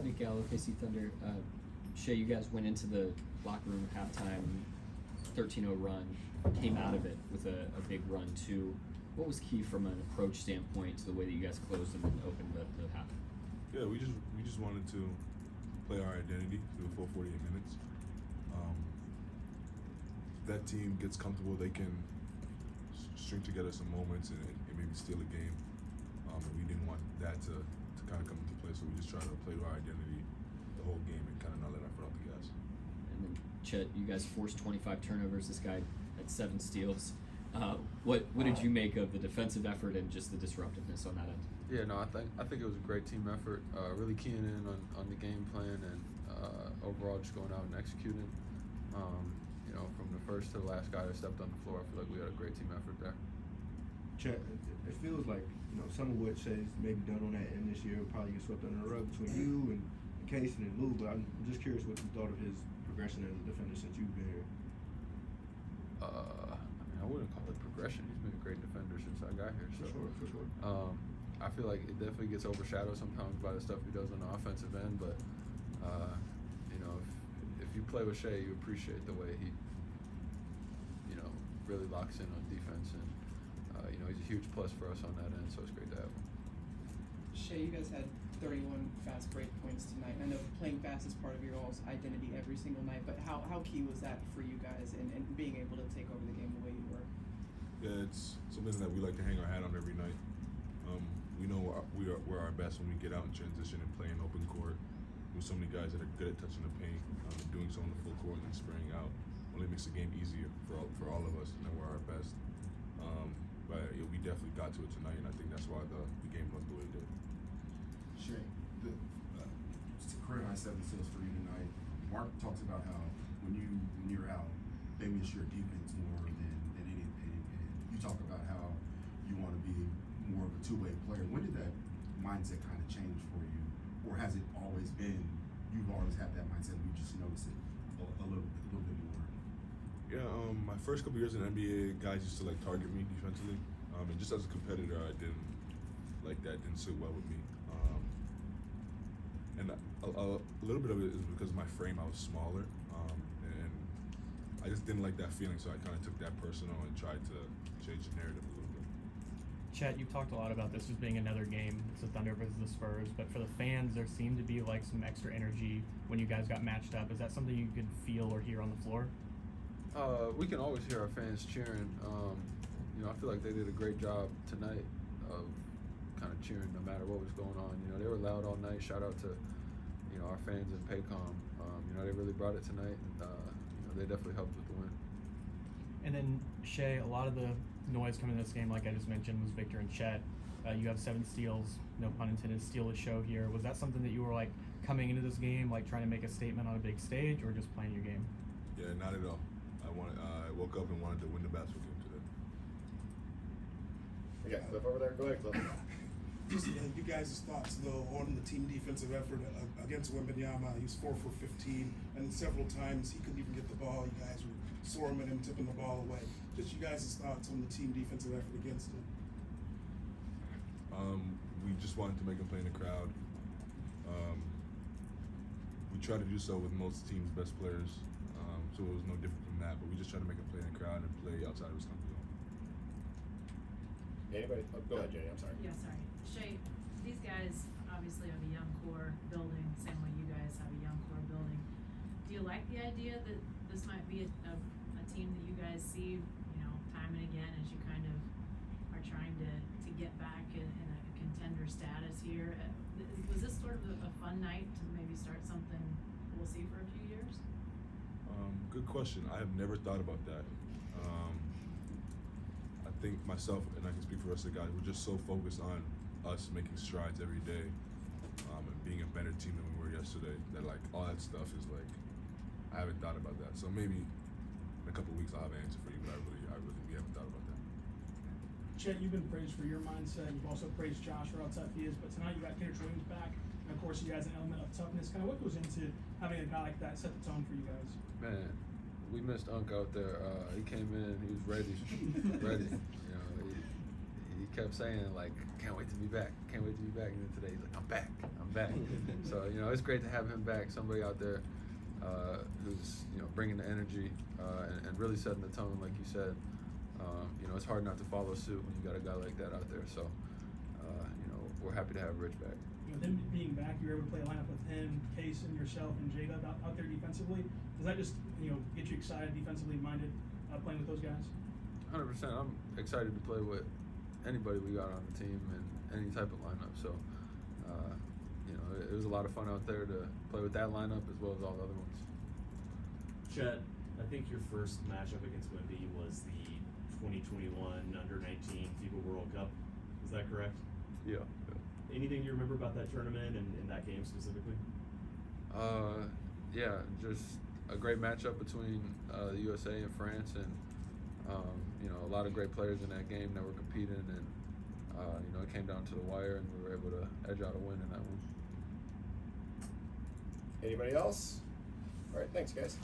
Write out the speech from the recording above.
Nick Gallo, KC Thunder. Shai, you guys went into the locker room at halftime, 13-0 run, came out of it with a big run too. What was key from an approach standpoint to the way that you guys closed and opened the half? Yeah, we just wanted to play our identity through the full 48 minutes. If that team gets comfortable, they can string together some moments and maybe steal a game. And we didn't want that to kind of come into play, so we just tried to play to our identity the whole game and kind of not let our foot off the gas. And then Chet, you guys forced 25 turnovers. This guy had 7 steals. What did you make of the defensive effort and just the disruptiveness on that end? Yeah, no, I think it was a great team effort. Really keying in on the game plan and overall just going out and executing. You know, from the first to the last guy that stepped on the floor, I feel like we had a great team effort there. Chet, it feels like, you know, some of what Shai's maybe done on that end this year will probably get swept under the rug between you and Casey and Lou, but I'm just curious what you thought of his progression as a defender since you've been here. I wouldn't call it progression. He's been a great defender since I got here. So. For sure. I feel like it definitely gets overshadowed sometimes by the stuff he does on the offensive end, but you know, if you play with Shai, you appreciate the way he, you know, really locks in on defense, and you know, he's a huge plus for us on that end, so it's great to have him. Shai, you guys had 31 fast break points tonight. I know playing fast is part of your all's identity every single night, but how key was that for you guys and being able to take over the game the way you were? Yeah, it's something that we like to hang our hat on every night. We know we're our best when we get out in transition and play in open court with so many guys that are good at touching the paint, doing so in the full court and then spraying out. Only makes the game easier for all of us, and we're our best. But yeah, we definitely got to it tonight, and I think that's why the game looked the way it did. Shai, it's a career high 7 steals for you tonight. Mark talks about how when you're out, they miss your defense more than anything. And you talk about how you want to be more of a two-way player. When did that mindset kind of change for you, or has it always been? You've always had that mindset. You just notice it a little bit more. Yeah, my first couple years in the NBA, guys used to like target me defensively, and just as a competitor, I didn't like that. Didn't sit well with me. And a little bit of it is because of my frame. I was smaller, and I just didn't like that feeling. So I kind of took that personal and tried to change the narrative a little bit. Chet, you've talked a lot about this as being another game. It's the Thunder versus the Spurs, but for the fans, there seemed to be like some extra energy when you guys got matched up. Is that something you could feel or hear on the floor? We can always hear our fans cheering. You know, I feel like they did a great job tonight of kind of cheering no matter what was going on. You know, they were loud all night. Shout out to, you know, our fans in Paycom. You know, they really brought it tonight, and you know, they definitely helped with the win. And then Shai, a lot of the noise coming in this game, like I just mentioned, was Victor and Chet. You have 7 steals, no pun intended, steal the show here. Was that something that you were like coming into this game, like trying to make a statement on a big stage, or just playing your game? Yeah, not at all. I woke up and wanted to win the basketball game today. Yeah, Cliff over there. Go ahead, Cliff. Just you guys' thoughts though on the team defensive effort against Wembanyama. He was 4 for 15, and several times he couldn't even get the ball. You guys were swarming him, tipping the ball away. Just you guys' thoughts on the team defensive effort against him. We just wanted to make him play in the crowd. We try to do so with most teams' best players, so it was no different from that. But we just try to make him play in the crowd and play outside of his comfort zone. Anybody? Oh, go ahead, Jenny. I'm sorry. Yeah, sorry. Shai, these guys obviously have a young core building, same way you guys have a young core building. Do you like the idea that this might be a team that you guys see, you know, time and again as you kind of are trying to get back in a contender status here? Was this sort of a fun night to maybe start something we'll see for a few years? Good question. I have never thought about that. I think myself, and I can speak for the rest of the guys, we're just so focused on us making strides every day and being a better team than we were yesterday that like all that stuff is like, I haven't thought about that. So maybe in a couple of weeks I'll have an answer for you, but we haven't thought about that. Chet, you've been praised for your mindset. You've also praised Josh for how tough he is, but tonight you got Kendrick Williams back, and of course he has an element of toughness. Kind of what goes into having a guy like that set the tone for you guys? Man, we missed Unk out there. He came in, he was ready, ready. You know, he kept saying like, "Can't wait to be back, can't wait to be back." And then today he's like, "I'm back, I'm back. So it's great to have him back. Somebody out there who's bringing the energy and really setting the tone, like you said. It's hard not to follow suit when you got a guy like that out there. So we're happy to have Rich back. With him being back, you were able to play a lineup with him, Case, and yourself, and J-Dub out there defensively. Does that just get you excited, defensively minded, playing with those guys? 100%. I'm excited to play with anybody we got on the team and any type of lineup. So, it was a lot of fun out there to play with that lineup as well as all the other ones. Chet, I think your first matchup against Wemby was the 2021 Under-19 FIBA World Cup. Is that correct? Yeah. Anything you remember about that tournament and that game specifically? Yeah, just a great matchup between the USA and France, and a lot of great players in that game that were competing, and it came down to the wire, and we were able to edge out a win in that one. Anybody else? All right, thanks, guys.